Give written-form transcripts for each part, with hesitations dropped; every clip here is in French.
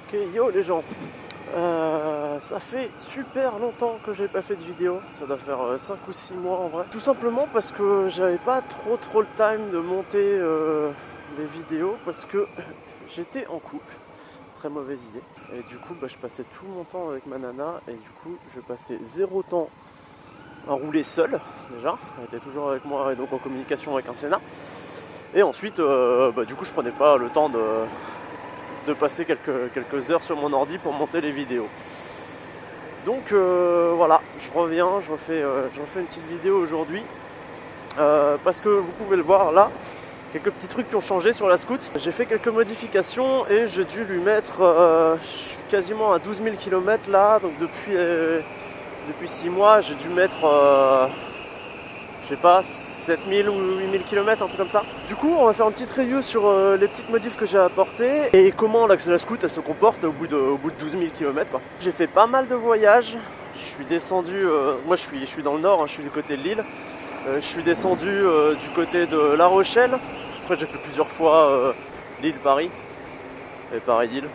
Ok, yo les gens, ça fait super longtemps que j'ai pas fait de vidéo, ça doit faire 5 ou 6 mois en vrai. Tout simplement parce que j'avais pas trop le time de monter les vidéos parce que j'étais en couple, très mauvaise idée. Et du coup je passais tout mon temps avec ma nana et du coup je passais zéro temps à rouler seul déjà, elle était toujours avec moi et donc en communication avec un Sénat. Et ensuite du coup je prenais pas le temps de passer quelques heures sur mon ordi pour monter les vidéos. Donc voilà, je reviens, je refais une petite vidéo aujourd'hui parce que vous pouvez le voir là, quelques petits trucs qui ont changé sur la Scoot. J'ai fait quelques modifications et j'ai dû lui mettre, je suis quasiment à 12 000 km là, donc depuis 6 mois j'ai dû mettre, je sais pas, 7000 ou 8000 km, un truc comme ça. Du coup, on va faire une petite review sur les petites modifs que j'ai apportées et comment la Scoot elle se comporte au bout de 12 000 km quoi. J'ai fait pas mal de voyages. Je suis descendu, moi je suis dans le nord, hein, je suis du côté de Lille. Je suis descendu du côté de La Rochelle. Après j'ai fait plusieurs fois Lille-Paris et Paris-Lille.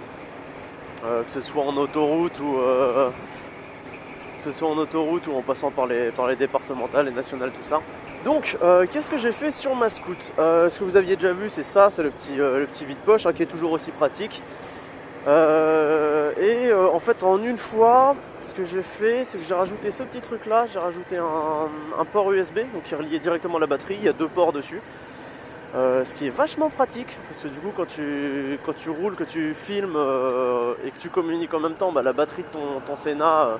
Que ce soit en autoroute ou en passant par les départementales et nationales, tout ça. Donc, qu'est-ce que j'ai fait sur ma Scoot Ce que vous aviez déjà vu, c'est ça, c'est le petit vide-poche hein, qui est toujours aussi pratique. En fait, en une fois, ce que j'ai fait, c'est que j'ai rajouté ce petit truc-là. J'ai rajouté un port USB, donc qui est relié directement à la batterie. Il y a 2 ports dessus. Ce qui est vachement pratique, parce que du coup, quand tu roules, que tu filmes et que tu communiques en même temps, la batterie de ton Sénat,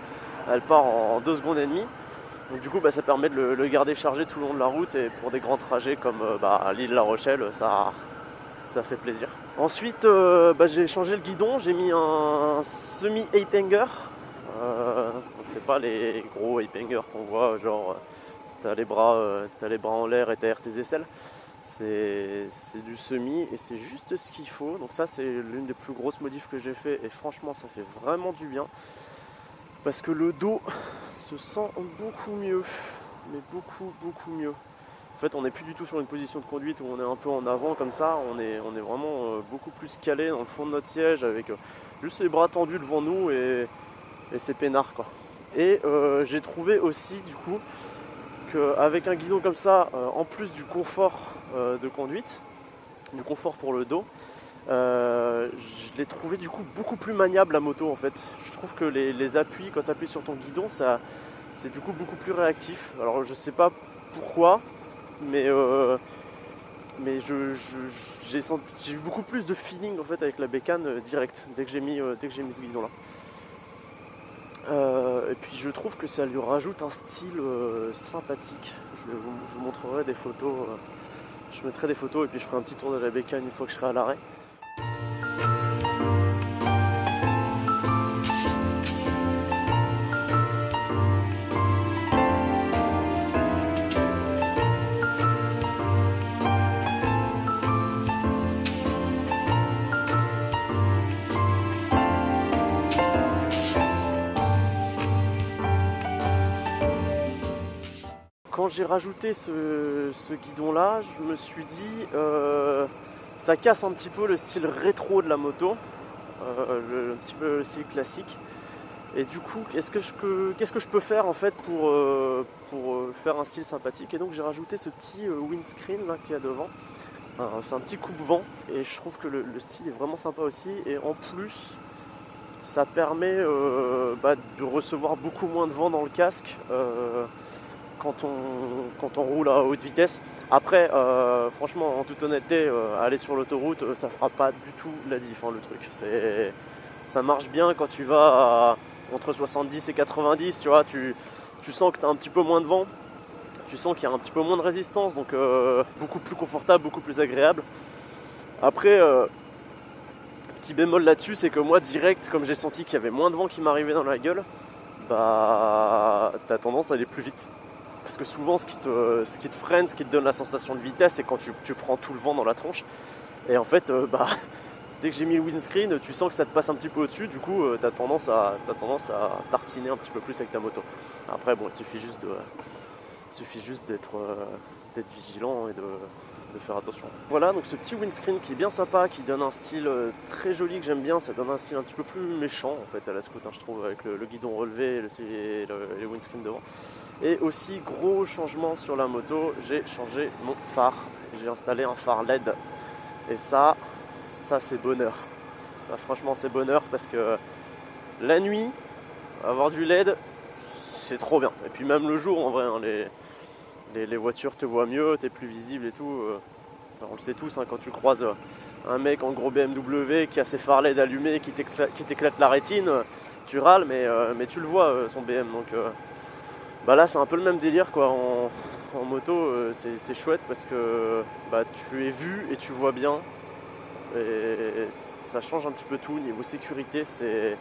elle part en 2 secondes et demie. Donc du coup ça permet de le garder chargé tout le long de la route et pour des grands trajets comme Lille-La Rochelle, ça fait plaisir. Ensuite j'ai changé le guidon, j'ai mis un semi-ape hanger. Donc c'est pas les gros ape hangers qu'on voit, genre t'as les bras en l'air et t'aères tes aisselles. C'est du semi et c'est juste ce qu'il faut. Donc ça c'est l'une des plus grosses modifs que j'ai fait et franchement ça fait vraiment du bien. Parce que le dos se sent beaucoup mieux, mais beaucoup mieux. En fait, on n'est plus du tout sur une position de conduite où on est un peu en avant comme ça, on est vraiment beaucoup plus calé dans le fond de notre siège avec juste les bras tendus devant nous et c'est peinard quoi. Et j'ai trouvé aussi du coup qu'avec un guidon comme ça, en plus du confort de conduite, du confort pour le dos, je l'ai trouvé du coup beaucoup plus maniable la moto en fait. Je trouve que les appuis quand tu appuies sur ton guidon, c'est du coup beaucoup plus réactif. Alors je sais pas pourquoi, mais j'ai eu beaucoup plus de feeling en fait avec la bécane direct dès que j'ai mis ce guidon là. Et puis je trouve que ça lui rajoute un style sympathique. Je vous montrerai des photos. Je mettrai des photos et puis je ferai un petit tour de la bécane une fois que je serai à l'arrêt. Quand j'ai rajouté ce guidon là, je me suis dit ça casse un petit peu le style rétro de la moto, un petit peu le style classique. Et du coup, qu'est-ce que je peux faire en fait pour faire un style sympathique. Et donc j'ai rajouté ce petit windscreen là qu'il y a devant. C'est un petit coupe-vent et je trouve que le style est vraiment sympa aussi. Et en plus, ça permet de recevoir beaucoup moins de vent dans le casque. Quand on roule à haute vitesse. Après, franchement, en toute honnêteté, aller sur l'autoroute, ça fera pas du tout la diff, hein, le truc. Ça marche bien quand tu vas entre 70 et 90, tu vois, tu sens que tu as un petit peu moins de vent, tu sens qu'il y a un petit peu moins de résistance, donc beaucoup plus confortable, beaucoup plus agréable. Après, petit bémol là-dessus, c'est que moi, direct, comme j'ai senti qu'il y avait moins de vent qui m'arrivait dans la gueule, t'as tendance à aller plus vite. Parce que souvent ce qui te freine, ce qui te donne la sensation de vitesse, c'est quand tu prends tout le vent dans la tronche. Et en fait, dès que j'ai mis le windscreen, tu sens que ça te passe un petit peu au-dessus, du coup t'as tendance à tartiner un petit peu plus avec ta moto. Après bon, il suffit juste d'être vigilant et faire attention. Voilà, donc ce petit windscreen qui est bien sympa, qui donne un style très joli que j'aime bien, ça donne un style un petit peu plus méchant en fait à la Scout, je trouve, avec le guidon relevé et les windscreens devant. Et aussi gros changement sur la moto, j'ai changé mon phare, j'ai installé un phare LED et ça c'est bonheur. Là, franchement c'est bonheur parce que la nuit, avoir du LED c'est trop bien. Et puis même le jour en vrai, hein, les voitures te voient mieux, t'es plus visible et tout. On le sait tous, hein, quand tu croises un mec en gros BMW qui a ses phares LED allumés, qui t'éclate la rétine, tu râles, mais tu le vois son BM. Donc là c'est un peu le même délire quoi. En moto c'est chouette parce que tu es vu et tu vois bien. Et ça change un petit peu tout. Niveau sécurité, c'est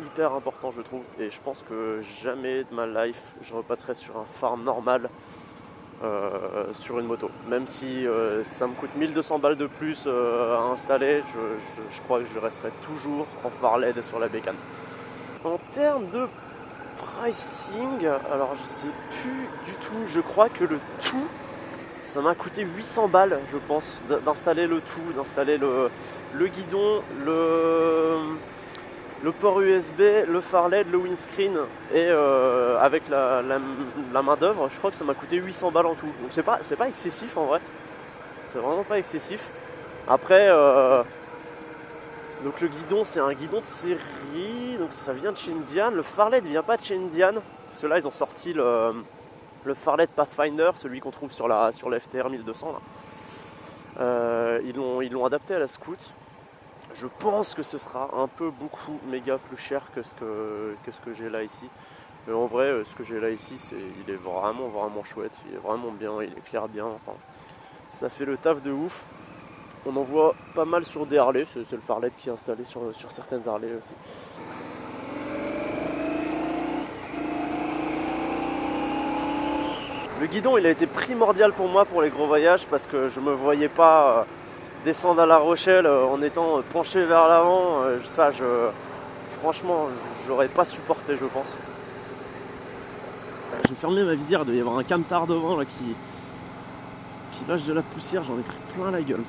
hyper important je trouve. Et je pense que jamais de ma life je repasserai sur un phare normal sur une moto. Même si ça me coûte 1200 balles de plus à installer, je crois que je resterai toujours en phare LED sur la bécane. En termes de pricing, alors je sais plus du tout, je crois que le tout ça m'a coûté 800 balles je pense d'installer le tout, d'installer le guidon, le port USB, le phare LED, le windscreen et avec la main d'œuvre, je crois que ça m'a coûté 800 balles en tout. Donc c'est pas excessif en vrai, c'est vraiment pas excessif. Après donc le guidon c'est un guidon de série, donc ça vient de chez Indian. Le phare LED vient pas de chez Indian, ceux-là ils ont sorti le phare LED Pathfinder, celui qu'on trouve sur la FTR 1200 là. Ils l'ont adapté à la Scout. Je pense que ce sera un peu beaucoup méga plus cher que ce que j'ai là ici. Mais en vrai, ce que j'ai là ici, il est vraiment chouette. Il est vraiment bien, il éclaire bien. Enfin, ça fait le taf de ouf. On en voit pas mal sur des Harley. C'est le phare LED qui est installé sur certaines Harley aussi. Le guidon, il a été primordial pour moi pour les gros voyages parce que je me voyais pas descendre à La Rochelle en étant penché vers l'avant. Franchement, j'aurais pas supporté, je pense. J'ai fermé ma visière, il doit y avoir un camtar devant là qui lâche de la poussière, j'en ai pris plein la gueule.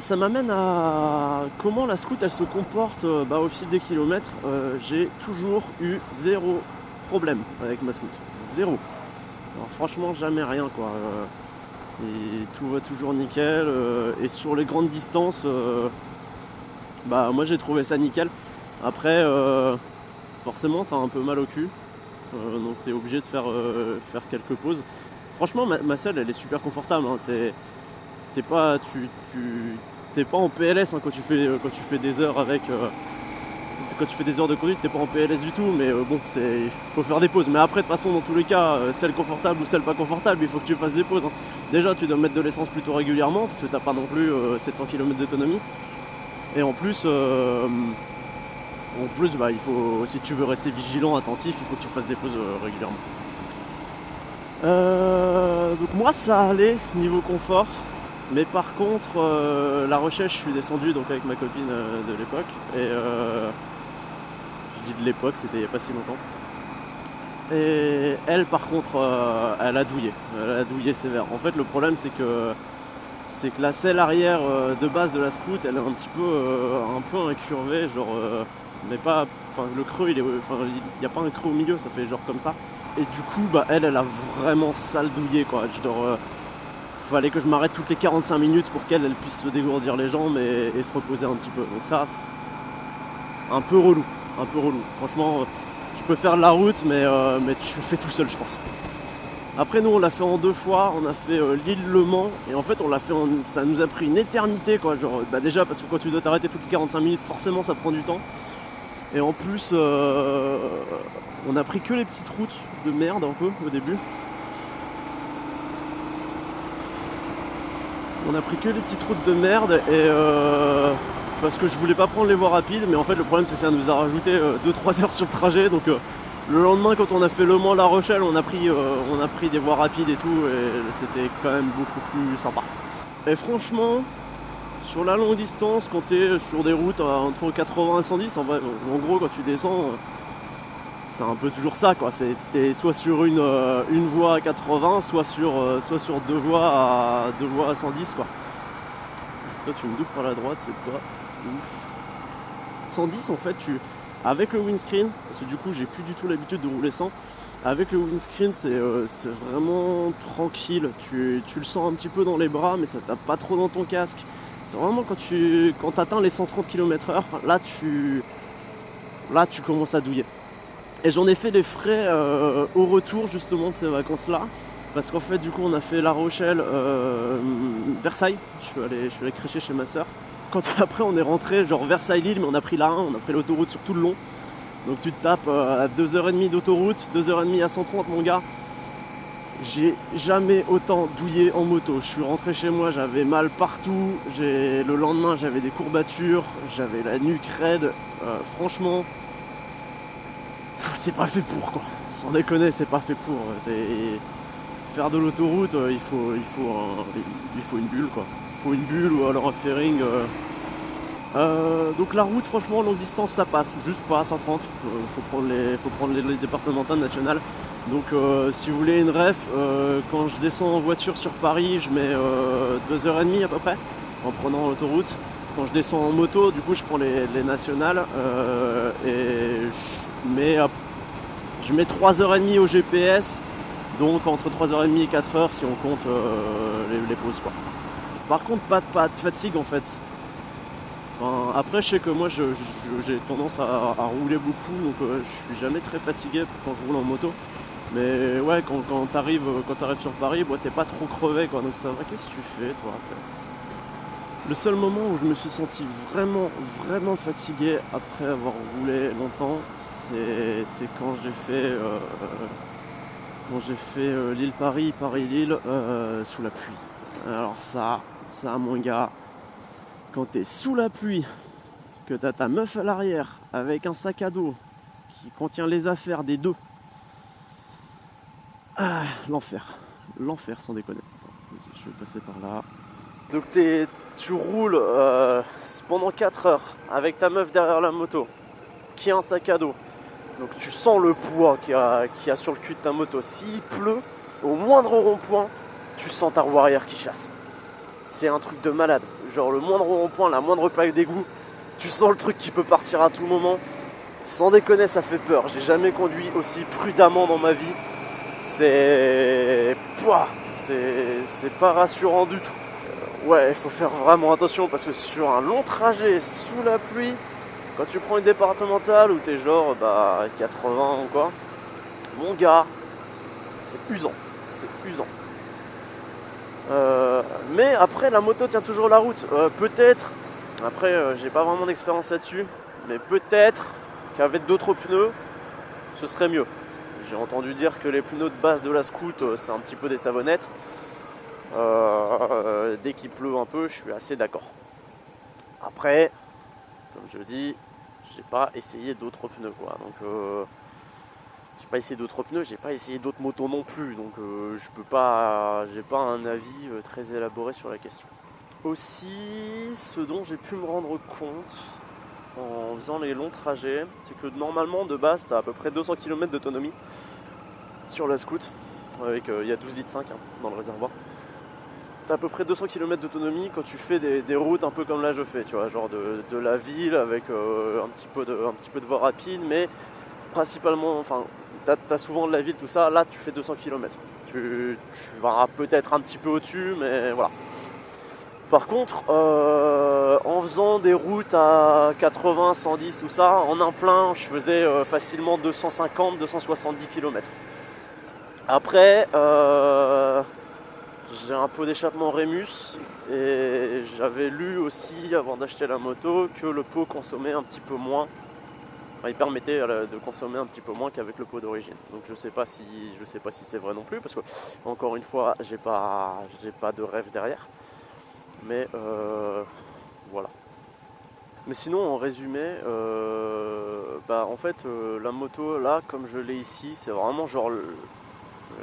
Ça m'amène à comment la Scout elle se comporte au fil des kilomètres. J'ai toujours eu zéro problème avec ma Scout, zéro. Alors franchement jamais rien quoi. Et tout va toujours nickel. Et sur les grandes distances, moi j'ai trouvé ça nickel. Après forcément t'as un peu mal au cul, donc t'es obligé de faire quelques pauses. Franchement ma selle elle est super confortable. Hein. T'es pas en PLS hein, quand tu fais des heures avec quand tu fais des heures de conduite, t'es pas en PLS du tout, mais il faut faire des pauses. Mais après de toute façon dans tous les cas, celle confortable ou celle pas confortable, il faut que tu fasses des pauses. Hein. Déjà tu dois mettre de l'essence plutôt régulièrement parce que t'as pas non plus 700 km d'autonomie. Et en plus il faut, si tu veux rester vigilant, attentif, il faut que tu fasses des pauses régulièrement. Donc moi ça allait niveau confort. Mais par contre, La Rochelle, je suis descendu donc avec ma copine de l'époque. Et je dis de l'époque, c'était il n'y a pas si longtemps. Et elle, par contre, elle a douillé. Elle a douillé sévère. En fait, le problème, c'est que la selle arrière de base de la Scout, elle est un peu incurvée, genre, mais pas. Enfin, le creux, il n'y a pas un creux au milieu, ça fait genre comme ça. Et du coup, elle a vraiment sale douillé, quoi. Fallait que je m'arrête toutes les 45 minutes pour qu'elle puisse se dégourdir les jambes et se reposer un petit peu. Donc ça, c'est un peu relou. Franchement, tu peux faire la route, mais tu le fais tout seul, je pense. Après, nous, on l'a fait en 2 fois. On a fait Lille-Le Mans. Et en fait, ça nous a pris une éternité, quoi. Genre, déjà, parce que quand tu dois t'arrêter toutes les 45 minutes, forcément, ça prend du temps. Et en plus, on a pris que les petites routes de merde, un peu, au début. On a pris que les petites routes de merde et parce que je voulais pas prendre les voies rapides, mais en fait le problème c'est que ça nous a rajouté 2-3 heures sur le trajet, donc le lendemain quand on a fait Le Mans La Rochelle on a pris des voies rapides et tout et c'était quand même beaucoup plus sympa. Et franchement sur la longue distance quand t'es sur des routes entre 80 et 110, en gros quand tu descends c'est un peu toujours ça quoi, t'es soit sur une voie à 80, soit sur deux voies à 110 quoi. Toi tu me doubles par la droite, c'est pas ouf. 110 en fait avec le windscreen, parce que du coup j'ai plus du tout l'habitude de rouler sans, avec le windscreen c'est vraiment tranquille, tu le sens un petit peu dans les bras mais ça tape pas trop dans ton casque. C'est vraiment quand t'atteins les 130 km/h, là tu commences à douiller. Et j'en ai fait des frais au retour justement de ces vacances-là. Parce qu'en fait, du coup, on a fait La Rochelle, Versailles. Je suis allé crêcher chez ma soeur. Quand après, on est rentré, genre Versailles-Lille, mais on a pris la 1, on a pris l'autoroute sur tout le long. Donc tu te tapes à 2h30 d'autoroute, 2h30 à 130, mon gars. J'ai jamais autant douillé en moto. Je suis rentré chez moi, j'avais mal partout. Le lendemain, j'avais des courbatures, j'avais la nuque raide. Franchement, c'est pas fait pour quoi. Sans déconner, c'est pas fait pour. Faire de l'autoroute, il faut une bulle quoi. Il faut une bulle ou alors un fairing. Donc la route, franchement, longue distance, ça passe. Juste pas à 130. Faut prendre les départementales nationales. Donc si vous voulez une ref, quand je descends en voiture sur Paris, je mets 2h30 à peu près en prenant l'autoroute. Quand je descends en moto, du coup je prends les nationales et je mets 3h30 au GPS, donc entre 3h30 et 4h si on compte les pauses quoi. Par contre pas de fatigue en fait. Enfin, après je sais que moi j'ai tendance à rouler beaucoup, donc je suis jamais très fatigué quand je roule en moto. Mais ouais, quand t'arrives sur Paris, t'es pas trop crevé quoi, donc ça va. Qu'est-ce que tu fais toi après? Le seul moment où je me suis senti vraiment fatigué après avoir roulé longtemps, c'est quand j'ai fait Lille-Paris, Paris-Lille sous la pluie. Alors ça mon gars, quand t'es sous la pluie, que t'as ta meuf à l'arrière avec un sac à dos qui contient les affaires des deux, l'enfer sans déconner. Attends, je vais passer par là. Donc tu roules pendant 4 heures avec ta meuf derrière la moto qui a un sac à dos. Donc tu sens le poids qu'il y a sur le cul de ta moto. S'il pleut, au moindre rond-point, tu sens ta roue arrière qui chasse. C'est un truc de malade. Genre le moindre rond-point, la moindre plaque d'égout, tu sens le truc qui peut partir à tout moment. Sans déconner, ça fait peur. J'ai jamais conduit aussi prudemment dans ma vie. C'est pas rassurant du tout. Ouais, il faut faire vraiment attention parce que sur un long trajet sous la pluie, quand tu prends une départementale où t'es genre 80 ou quoi, mon gars, c'est usant. Mais après la moto tient toujours la route. Peut-être, après j'ai pas vraiment d'expérience là-dessus, mais peut-être qu'avec d'autres pneus, ce serait mieux. J'ai entendu dire que les pneus de base de la Scoot, c'est un petit peu des savonnettes. Dès qu'il pleut un peu, je suis assez d'accord. Après, comme je dis, j'ai pas essayé d'autres pneus quoi. Donc j'ai pas essayé d'autres pneus, j'ai pas essayé d'autres motos non plus. Donc j'ai pas un avis très élaboré sur la question. Aussi, ce dont j'ai pu me rendre compte en faisant les longs trajets, c'est que normalement de base t'as à peu près 200 km d'autonomie sur la Scoot. Avec il y a 12 litres 5 dans le réservoir. T'as à peu près 200 km d'autonomie quand tu fais des routes un peu comme là je fais, tu vois, genre de la ville avec un petit peu de voie rapide, mais principalement, enfin, t'as souvent de la ville, tout ça, là tu fais 200 km. Tu vas peut-être un petit peu au-dessus, mais voilà. Par contre, en faisant des routes à 80, 110, tout ça, en un plein, je faisais facilement 250, 270 km. Après, j'ai un pot d'échappement Rémus et j'avais lu aussi avant d'acheter la moto que le pot consommait un petit peu moins. Enfin, il permettait de consommer un petit peu moins qu'avec le pot d'origine. Donc je sais pas si c'est vrai non plus parce que encore une fois j'ai pas de rêve derrière. Mais voilà. Mais sinon, en résumé, en fait, la moto là, comme je l'ai ici, c'est vraiment genre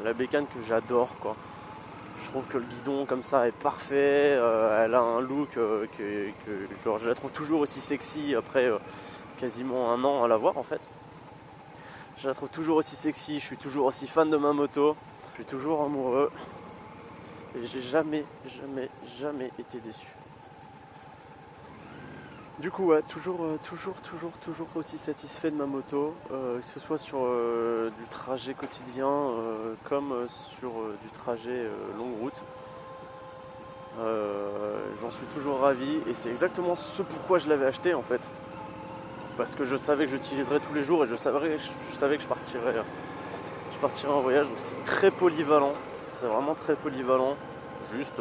la bécane que j'adore, quoi. Je trouve que le guidon comme ça est parfait, elle a un look genre, je la trouve toujours aussi sexy après quasiment un an à l'avoir en fait. Je la trouve toujours aussi sexy, je suis toujours aussi fan de ma moto, je suis toujours amoureux et j'ai jamais été déçu. Du coup ouais, toujours aussi satisfait de ma moto, que ce soit sur du trajet quotidien comme sur du trajet longue route. J'en suis toujours ravi et c'est exactement ce pourquoi je l'avais acheté en fait. Parce que je savais que j'utiliserais tous les jours et je savais que je partirais en voyage. Donc c'est très polyvalent, c'est vraiment très polyvalent. Juste,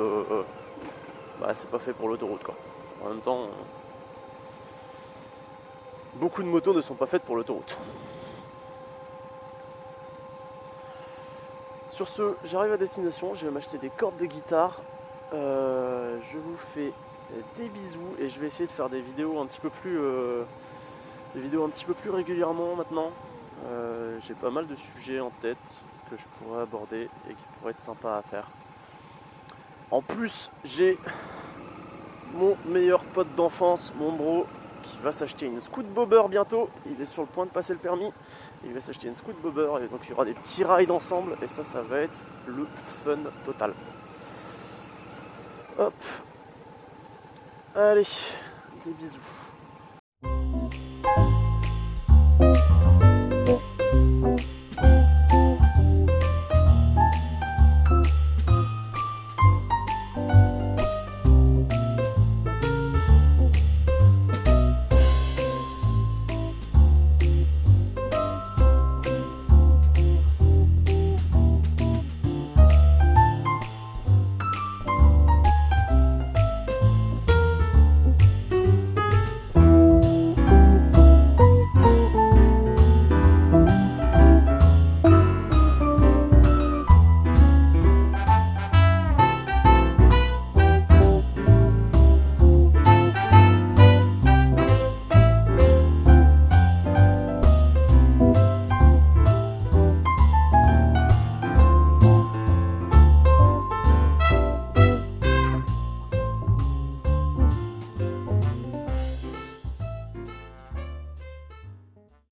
c'est pas fait pour l'autoroute quoi. En même temps, beaucoup de motos ne sont pas faites pour l'autoroute. Sur ce, j'arrive à destination, je vais m'acheter des cordes de guitare. Je vous fais des bisous et je vais essayer de faire des vidéos un petit peu plus régulièrement maintenant. J'ai pas mal de sujets en tête que je pourrais aborder et qui pourraient être sympas à faire. En plus, j'ai mon meilleur pote d'enfance, mon bro, qui va s'acheter une Scoot Bobber bientôt. Il est sur le point de passer le permis. Il va s'acheter une Scoot Bobber et donc il y aura des petits rides ensemble et ça va être le fun total. Hop. Allez, des bisous.